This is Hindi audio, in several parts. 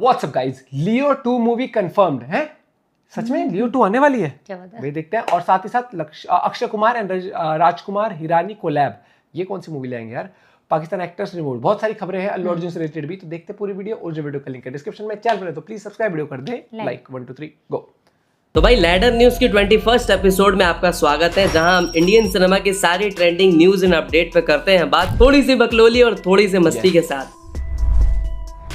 व्हाट्सअप गाइज, लियो 2 मूवी कंफर्म्ड है। सच में लियो 2 आने वाली है, क्या बता? वे देखते हैं। और साथ ही साथ अक्षय कुमार एंड राजकुमार हिरानी कोलैब, ये कौन सी मूवी लाएंगे यार? पाकिस्तान एक्टर्स रिमूव, बहुत सारी खबरें हैं अल्लू अर्जुन से रिलेटेड भी, तो देखते पूरी वीडियो। और जो वीडियो का लिंक है डिस्क्रिप्शन में, चैनल पर तो प्लीज सब्सक्राइब वीडियो कर दे लाइक 1 2 3 गो। तो भाई लैडर न्यूज की 21st एपिसोड में आपका स्वागत है, जहां हम इंडियन सिनेमा की सारी ट्रेंडिंग न्यूज एंड अपडेट पे करते हैं बात, थोड़ी सी बकलोली और थोड़ी सी मस्ती के साथ।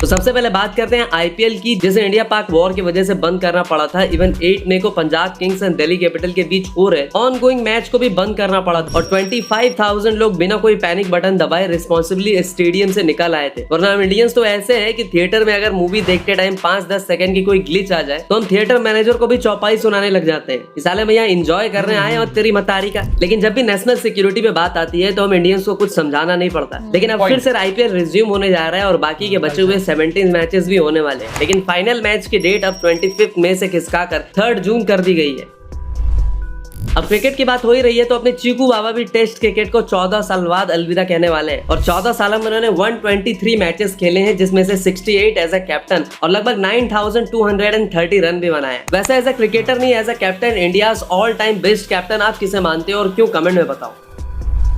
तो सबसे पहले बात करते हैं आईपीएल की, जिसे इंडिया पाक वॉर की वजह से बंद करना पड़ा था। इवन 8 मई को Punjab Kings and Delhi capital के बीच हो रहे ऑनगोइंग मैच को भी बंद करना पड़ा था और 25,000 लोग बिना कोई पैनिक बटन दबाए रिस्पॉन्सिबली स्टेडियम से निकल आए थे। वरना हम इंडियंस तो ऐसे हैं कि थिएटर में अगर मूवी देखते टाइम 5-10 सेकंड की कोई ग्लिच आ जाए तो हम थिएटर मैनेजर को भी चौपाई सुनाने लग जाते हैं, इस साले में यहाँ इंजॉय करने आए और तेरी मतारी का। लेकिन जब भी नेशनल सिक्योरिटी पे बात आती है तो हम इंडियंस को कुछ समझाना नहीं पड़ता। लेकिन अब फिर से आईपीएल रिज्यूम होने जा रहा है और बाकी के बचे हुए 17 मैचेस भी होने वाले हैं। लेकिन फाइनल मैच की डेट अब 25 मई से खिसकाकर 3 जून कर दी गई है। अब क्रिकेट की बात हो ही रही है तो अपने चीकू बाबा भी टेस्ट क्रिकेट को 14 साल बाद अलविदा कहने वाले हैं और 14 साल में उन्होंने 123 मैचेस खेले हैं, जिसमें से 68 एज अ कैप्टन और लगभग 9,230 रन भी बनाए। वैसे एज अ क्रिकेटर नहीं, as a captain India all time best captain आप किसे मानते हो और क्यों? कमेंट में बताओ।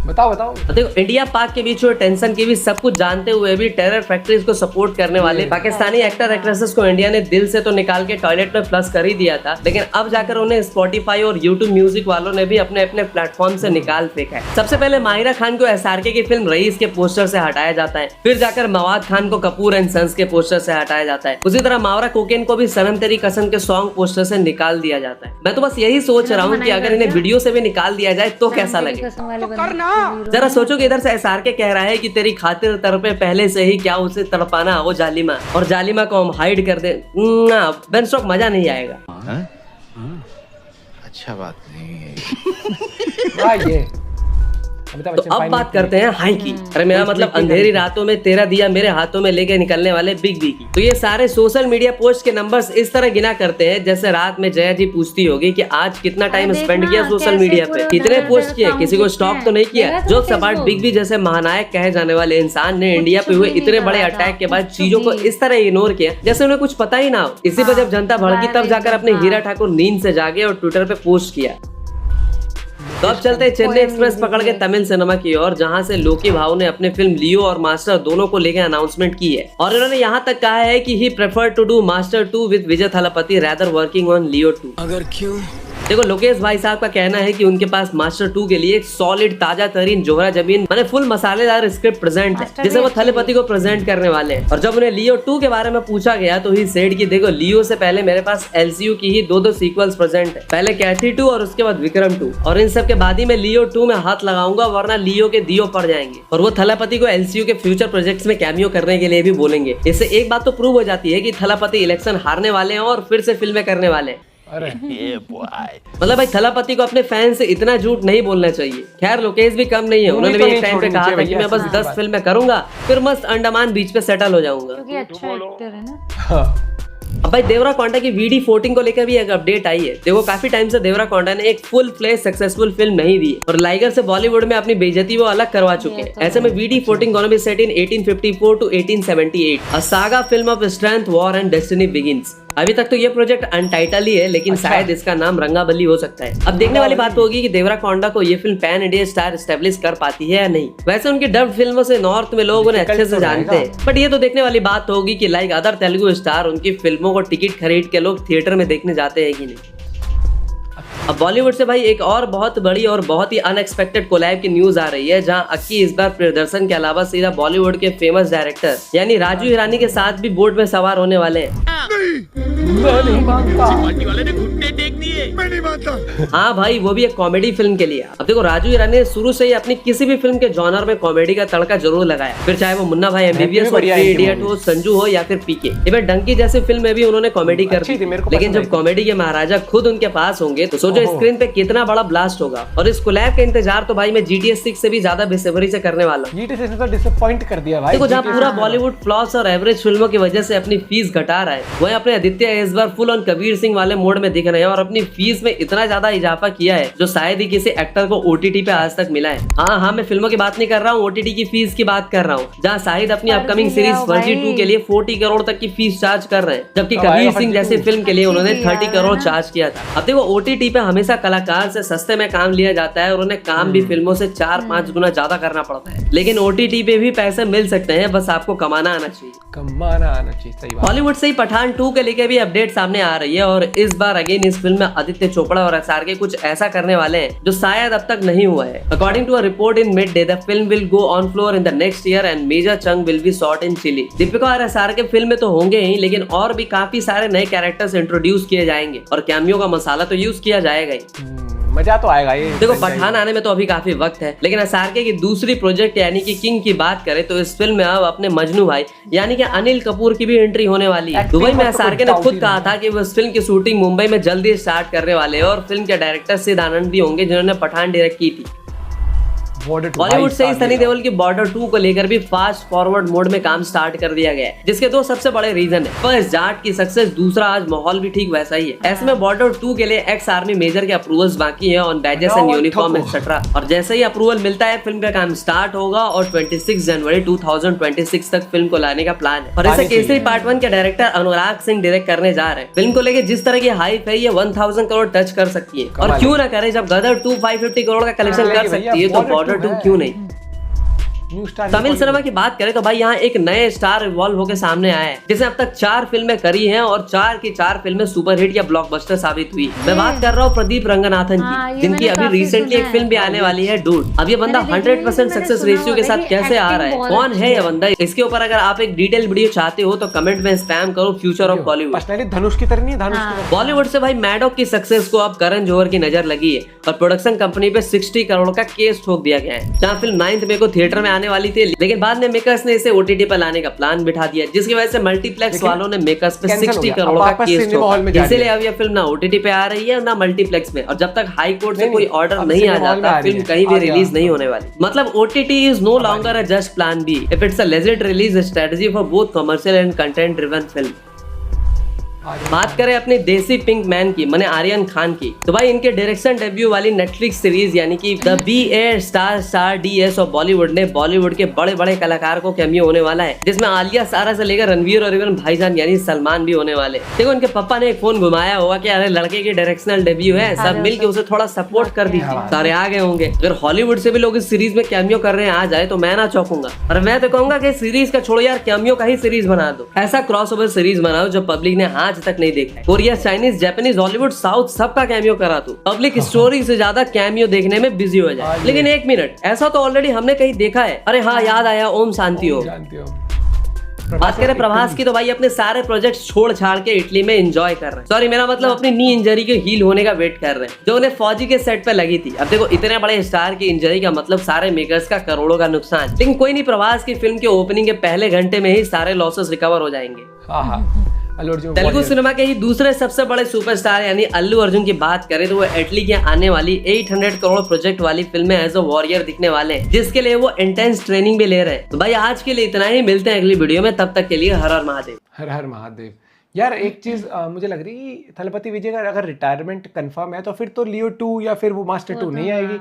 बताओ। देखो, इंडिया पाक के बीच हुए टेंशन की भी सब कुछ जानते हुए भी टेरर फैक्ट्रीज को सपोर्ट करने वाले पाकिस्तानी एक्टर एक्ट्रेसेस को इंडिया ने दिल से तो निकाल के टॉयलेट में फ्लश कर ही दिया था, लेकिन अब जाकर उन्हें स्पॉटिफाई और यूट्यूब म्यूजिक वालों ने भी अपने अपने प्लेटफॉर्म से निकाल फेंका है। सबसे पहले माहिरा खान को एसआरके की फिल्म रईस के पोस्टर से हटाया जाता है, फिर जाकर मवाद खान को कपूर एंड सन्स के पोस्टर से हटाया जाता है। उसी तरह मावरा कोकेन को भी सनम तेरी कसम के सॉन्ग पोस्टर से निकाल दिया जाता है। मैं तो बस यही सोच रहा हूँ कि अगर इन्हें वीडियो से भी निकाल दिया जाए तो कैसा लगे। जरा सोचो कि इधर से एसआरके कह रहा है कि तेरी खातिर तड़पे पहले से ही, क्या उसे तड़पाना वो जालिमा, और जालिमा को हम हाइड कर दे, बेन स्टॉक मजा नहीं आएगा। अच्छा बात नहीं है ये तो अब बात करते हैं हाई की। अरे मेरा मतलब अंधेरी रातों में तेरा दिया मेरे हाथों में लेके निकलने वाले बिग बी की। तो ये सारे सोशल मीडिया पोस्ट के नंबर्स इस तरह गिना करते हैं जैसे रात में जया जी पूछती होगी कि आज कितना टाइम स्पेंड किया सोशल मीडिया पे, कितने पोस्ट किए, किसी को स्टॉक तो नहीं किया। जो सपाट बिग बी जैसे महानायक कहे जाने वाले इंसान ने इंडिया पे हुए इतने बड़े अटैक के बाद चीजों को इस तरह इग्नोर किया जैसे उन्हें कुछ पता ही ना हो। इसी पर जब जनता भड़की तब जाकर अपने हीरा ठाकुर नींद से जागे और ट्विटर पे पोस्ट किया। तो अब चलते हैं चेन्नई एक्सप्रेस पकड़ के तमिल सिनेमा की ओर, जहां से लोकी भाव ने अपने फिल्म लियो और मास्टर दोनों को लेकर अनाउंसमेंट की है और इन्होंने यहां तक कहा है कि he prefer to do Master 2 with Vijay Thalapathy rather working on Leo 2। अगर क्यों? देखो, लोकेश भाई साहब का कहना है कि उनके पास मास्टर 2 के लिए एक सॉलिड ताजा तरीन जोहरा जमीन माने फुल मसालेदार स्क्रिप्ट प्रेजेंट है, जिसे वो थालापति को प्रेजेंट करने वाले हैं। और जब उन्हें लियो 2 के बारे में पूछा गया तो ही सेड कि देखो, लियो से पहले मेरे पास एलसीयू की ही दो सीक्वल्स प्रेजेंट है, पहले कैथी 2 और उसके बाद विक्रम 2, और इन सब के बाद ही मैं लियो 2 में हाथ लगाऊंगा, वरना लियो के दियो पड़ जाएंगे। और वो थालापति को एलसीयू के फ्यूचर प्रोजेक्ट्स में कैमियो करने के लिए भी बोलेंगे। इससे एक बात तो प्रूव हो जाती है कि थालापति इलेक्शन हारने वाले हैं और फिर से फिल्में करने वाले हैं। मतलब भाई थालापति को अपने फैन से इतना झूठ नहीं बोलना चाहिए। खैर लोकेश भी कम नहीं है, उन्होंने भी एक टाइम पे कहा था कि मैं बस 10 फिल्में करूंगा फिर मस्त अंडमान बीच पे सेटल हो जाऊंगा। क्योंकि अच्छा एक्टर है ना। अब भाई देवरा कोंडा की वीडी 14 को लेकर भी एक अपडेट आई है। देखो, काफी टाइम से देवरा कोंडा ने एक फुल फ्लेज सक्सेसफुल फिल्म नहीं दी और लाइगर से बॉलीवुड में अपनी बेइज्जती वो अलग करवा चुके हैं। ऐसे में VD 14 gonna be set in 1854 to 1878, a saga film of strength, war and destiny begins. अभी तक तो ये प्रोजेक्ट अनटाइटल ही है, लेकिन शायद इसका नाम रंगाबली हो सकता है। अब देखने वाली बात होगी कि देवरा कोंडा को ये film pan India star establish कर पाती है या नहीं। वैसे उनकी डब्ड फिल्मों से नॉर्थ में लोग उन्हें अच्छे से जानते हैं, बट ये तो देखने वाली बात होगी कि लाइक अदर तेलुगु स्टार उनकी फिल्मों को टिकट खरीद के लोग थिएटर में देखने जाते हैं कि नहीं। अब बॉलीवुड से भाई एक और बहुत बड़ी और बहुत ही अनएक्सपेक्टेड कोलैब की न्यूज आ रही है, जहां अक्की इस बार प्रदर्शन के अलावा सीधा बॉलीवुड के फेमस डायरेक्टर यानी राजू हिरानी के साथ भी बोट में सवार होने वाले हैं। पार्टी वाले ने घुटने टेक दिए, मैं नहीं मानता। हाँ भाई, वो भी एक कॉमेडी फिल्म के लिए। अब देखो, राजू हिरानी ने शुरू से ही अपनी किसी भी फिल्म के जॉनर में कॉमेडी का तड़का जरूर लगाया, फिर चाहे वो मुन्ना भाई एमबीबीएस हो, थ्री इडियट हो, संजू हो या फिर पीके। इवन डंकी जैसी फिल्म में भी उन्होंने कॉमेडी कर दी। लेकिन जब कॉमेडी के महाराजा खुद उनके पास होंगे तो सोचो स्क्रीन पे कितना बड़ा ब्लास्ट होगा। और इस कोलैब का इंतजार तो भाई मैं GTA 6 से भी ज्यादा बेसब्री से करने वाला हूँ। GTA 6 ने तो डिसअपॉइंट कर दिया भाई। देखो, जहाँ पूरा बॉलीवुड फ्लॉप्स और एवरेज फिल्मों की वजह से अपनी फीस घटा रहा है, वहीं अपने आदित्य इस बार फुल ऑन कबीर सिंह वाले मोड में दिख रहे हैं और अपनी फीस में इतना ज्यादा इजाफा किया है जो शायद ही किसी एक्टर को OTT पे आज तक मिला है। हाँ, मैं फिल्मों की बात नहीं कर रहा हूँ, OTT की फीस की बात कर रहा हूँ, जहाँ शाहिद अपनी अपकमिंग सीरीज फर्जी 2 के लिए 40 करोड़ तक की फीस चार्ज कर रहे हैं, जबकि कबीर सिंह जैसी फिल्म के लिए उन्होंने 30 करोड़ चार्ज किया था। अब देखो OTT पे हमेशा कलाकार से सस्ते में काम लिया जाता है और उन्हें काम भी फिल्मों से 4-5 गुना ज्यादा करना पड़ता है, लेकिन OTT पे भी पैसे मिल सकते हैं, बस आपको कमाना आना चाहिए। कमाना आना चाहिए, सही बात। बॉलीवुड से ही पठान 2 के लेके भी अपडेट सामने आ रही है और इस बार अगेन इस फिल्म में आदित्य चोपड़ा और SRK कुछ ऐसा करने वाले हैं जो शायद अब तक नहीं हुआ है। According to a report in Mid Day, the film will go on floor in the next year and major chunk will be shot in Chile. Deepika और SRK फिल्म में तो होंगे ही, लेकिन और भी काफी सारे नए कैरेक्टर्स इंट्रोड्यूस किए जाएंगे और कैमियो का मसाला तो यूज किया जाएगा ही। मजा तो आएगा ये। देखो पठान आने में तो अभी काफी वक्त है, लेकिन SRK की दूसरी प्रोजेक्ट यानी कि किंग की बात करें तो इस फिल्म में अब अपने मजनू भाई यानी कि अनिल कपूर की भी एंट्री होने वाली है। दुबई में SRK ने खुद कहा था कि वो इस फिल्म की शूटिंग मुंबई में जल्दी स्टार्ट करने वाले हैं और फिल्म के डायरेक्टर सिद्ध आनंद भी होंगे जिन्होंने पठान डायरेक्ट की थी। बॉलीवुड से ही सनी देओल की बॉर्डर 2 को लेकर भी फास्ट फॉरवर्ड मोड में काम स्टार्ट कर दिया गया है, जिसके 2 सबसे बड़े रीजन है। फर्स्ट, जाट की सक्सेस, दूसरा आज माहौल भी ठीक वैसा ही है। ऐसे में बॉर्डर 2 के लिए एक्स आर्मी मेजर के अप्रूवल्स बाकी है on badges and uniform etcetera, और जैसे ही अप्रूवल मिलता है फिल्म का काम स्टार्ट होगा और 26 जनवरी 2026 तक फिल्म को लाने का प्लान है। और इसे केसरी पार्ट 1 के डायरेक्टर अनुराग सिंह डायरेक्ट करने जा रहे हैं। फिल्म को लेकर जिस तरह की हाइप है, ये 1000 करोड़ टच कर सकती है, और क्यों ना करे, जब गदर 2 550 करोड़ का कलेक्शन कर सकती है तो बॉर्डर 2 क्यों नहीं। तमिल सिनेमा की बात करें तो भाई यहाँ एक नए स्टार इवॉल्व होकर सामने आए हैं, जिसने अब तक 4 फिल्में करी हैं और 4 की 4 फिल्में सुपरहिट या ब्लॉकबस्टर साबित हुई। मैं बात कर रहा हूँ प्रदीप रंगनाथन की, जिनकी अभी रिसेंटली एक फिल्म भी आने वाली है डूड। अब ये बंदा 100% सक्सेस रेशियो के साथ कैसे आ रहा है, कौन है ये बंदा, इसके ऊपर अगर आप एक डिटेल वीडियो चाहते हो तो कमेंट में स्पैम करो फ्यूचर ऑफ बॉलीवुड। पर्सनली धनुष की तरह नहीं, धनुष की तरह। बॉलीवुड से भाई मैडॉक की सक्सेस को अब करण जौहर की नजर लगी है और प्रोडक्शन कंपनी पे 60 करोड़ का केस ठोक दिया गया है। जहाँ फिल्म 9 मई को थिएटर में आने वाली थी, लेकिन बाद में मेकर्स ने इसे OTT पर लाने का प्लान बिठा दिया, जिसकी वजह से मल्टीप्लेक्स वालों ने मेकर्स पे 60 करोड़ का केस ठोका। इसीलिए अब ये फिल्म ना OTT पे आ रही है ना मल्टीप्लेक्स में, और जब तक हाई कोर्ट से कोई ऑर्डर नहीं आ जाता फिल्म कहीं भी रिलीज नहीं होने वाली। मतलब OTT is no longer a just plan B if it's a legit release strategy for both commercial and content driven film. बात करें अपने देसी पिंक मैन की, माने आर्यन खान की, तो भाई इनके डायरेक्शन डेब्यू वाली नेटफ्लिक्स सीरीज यानी कि the BA star DS of Bollywood ने बॉलीवुड के बड़े बड़े कलाकार को कैमियो होने वाला है, जिसमें आलिया सारा से लेकर रणवीर और इवन भाईजान यानी सलमान भी होने वाले। देखो इनके पापा ने एक फोन घुमाया होगा कि अरे लड़के की डायरेक्शनल डेब्यू है, सब मिलके उसे थोड़ा सपोर्ट कर दीजिए, सारे आ गए होंगे। अगर हॉलीवुड से भी लोग इस सीरीज में कैमियो कर रहे हैं आ जाए तो मैं ना चौंकूंगा, और मैं तो कहूंगा कि सीरीज का छोड़ो यार, कैमियो का ही सीरीज बना दो। ऐसा क्रॉसओवर सीरीज बनाओ जो पब्लिक ने आज तक नहीं देखा है। Korea, Chinese, Japanese, Hollywood, south सबका कैमियो करा दो, पब्लिक स्टोरी से ज्यादा कैमियो देखने में बिजी हो जाए। लेकिन एक मिनट, ऐसा तो ऑलरेडी हमने कहीं देखा है। अरे हाँ, याद आया, ओम शांति हो। बात करें प्रभास की तो भाई अपने सारे प्रोजेक्ट्स छोड़ छाड़ के इटली में एंजॉय कर रहे हैं। सॉरी, मेरा मतलब अपनी नी इंजरी के हील होने का वेट कर रहे हैं जो उन्हें फौजी के सेट पे लगी थी। अब देखो इतने बड़े स्टार की इंजरी का मतलब सारे मेकर्स का करोड़ों का नुकसान, लेकिन कोई नहीं, प्रभास की फिल्म के ओपनिंग के पहले घंटे में ही सारे लॉसेस रिकवर हो जाएंगे। तेलुगु सिनेमा के ही दूसरे सबसे बड़े सुपरस्टार यानी अल्लू अर्जुन की बात करें तो वो इटली के आने वाली 800 करोड़ प्रोजेक्ट वाली फिल्म में एज अ वॉरियर दिखने वाले हैं, जिसके लिए वो इंटेंस ट्रेनिंग भी ले रहे हैं। तो भाई आज के लिए इतना ही, मिलते हैं अगली वीडियो में, तब तक के लिए हर हर महादेव। हर हर महादेव। यार एक चीज मुझे लग रही है, थलपति विजय का अगर रिटायरमेंट कंफर्म है तो फिर तो लियो 2 या फिर वो मास्टर 2 नहीं आएगी,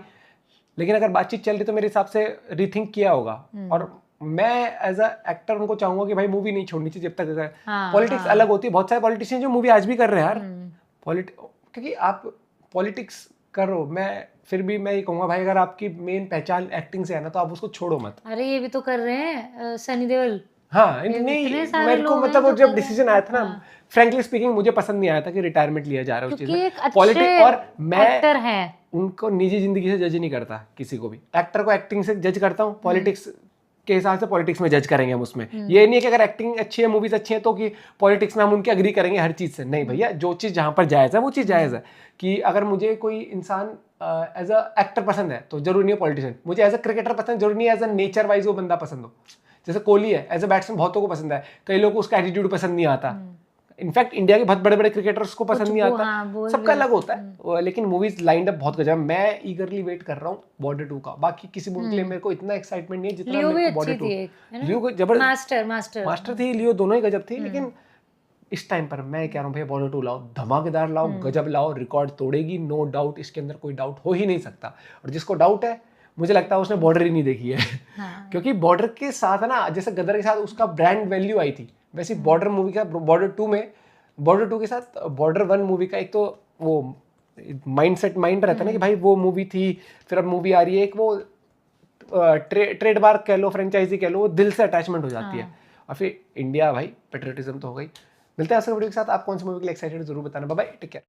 लेकिन अगर बातचीत चल रही तो मेरे हिसाब से रीथिंक किया होगा। और मैं एज अ एक्टर उनको चाहूंगा कि भाई मूवी नहीं छोड़नी चाहिए जब तक पॉलिटिक्स अलग होती है। बहुत सारे पॉलिटिशियन जो मूवी आज भी कर रहे हैं यार, क्योंकि आप पॉलिटिक्स करो, मैं फिर भी मैं ये कहूंगा भाई अगर आपकी मेन पहचान एक्टिंग से है ना तो आप उसको छोड़ो मत। अरे ये भी तो कर रहे हैं सनी देओल। हाँ, नहीं मेरे को मतलब जब डिसीजन आया था ना, फ्रैंकली स्पीकिंग मुझे पसंद नहीं आया था कि रिटायरमेंट लिया जा रहा है उस चीज में। पॉलिटिक्स, और मैं उनको निजी जिंदगी से जज नहीं करता किसी को भी, एक्टर को एक्टिंग से जज करता हूँ, पॉलिटिक्स के हिसाब से पॉलिटिक्स में जज करेंगे हम उसमें। ये नहीं है कि अगर एक्टिंग अच्छी है, मूवीज अच्छी है तो कि पॉलिटिक्स में हम उनके अग्री करेंगे हर चीज से। नहीं भैया, जो चीज जहां पर जायज है वो चीज जायज है। कि अगर मुझे कोई इंसान एज अ एक्टर पसंद है तो जरूरी नहीं है पॉलिटिशियन, मुझे एज अ क्रिकेटर पसंद जरूरी नहीं है एज अ नेचर वाइज वो बंदा पसंद हो। जैसे कोहली है, एज अ बैट्समैन बहुतों को पसंद है, कई लोगों को उसका एटीट्यूड पसंद नहीं आता। इनफैक्ट इंडिया के बहुत बड़े बड़े क्रिकेटर्स को पसंद नहीं आता, सबका अलग होता है। लेकिन मूवीज लाइंड अप बहुत गजब। मैं ईगरली वेट कर रहा हूँ बॉर्डर 2 का। बाकी किसी मूवी के लिए मेरे को इतना एक्साइटमेंट नहीं है जितना मेरे को बॉर्डर 2। लियो जबरदस्त मास्टर थी, लियो दोनों ही गजब थी, लेकिन इस टाइम पर मैं कह रहा हूँ भैया बॉर्डर 2 लाओ, धमाकेदार लाओ, गजब लाओ, रिकॉर्ड तोड़ेगी, नो डाउट, इसके अंदर कोई डाउट हो ही नहीं सकता। और जिसको डाउट है मुझे लगता है उसने बॉर्डर ही नहीं देखी है। हाँ। क्योंकि बॉर्डर के साथ है ना, जैसे गदर के साथ उसका ब्रांड वैल्यू आई थी, वैसे बॉर्डर मूवी का बॉर्डर 2 में, बॉर्डर 2 के साथ बॉर्डर 1 मूवी का एक तो वो माइंड रहता है ना कि भाई वो मूवी थी, फिर अब मूवी आ रही है, एक वो ट्रेडमार्क कह लो, फ्रेंचाइजी कह लो, वो दिल से अटैचमेंट हो जाती है। और फिर इंडिया भाई पेट्रियटिज्म तो हो गई। मिलते हैं ऐसे वीडियो के साथ। आप कौन सी मूवी के लिए एक्साइटेड जरूर बताना। Bye bye, take care.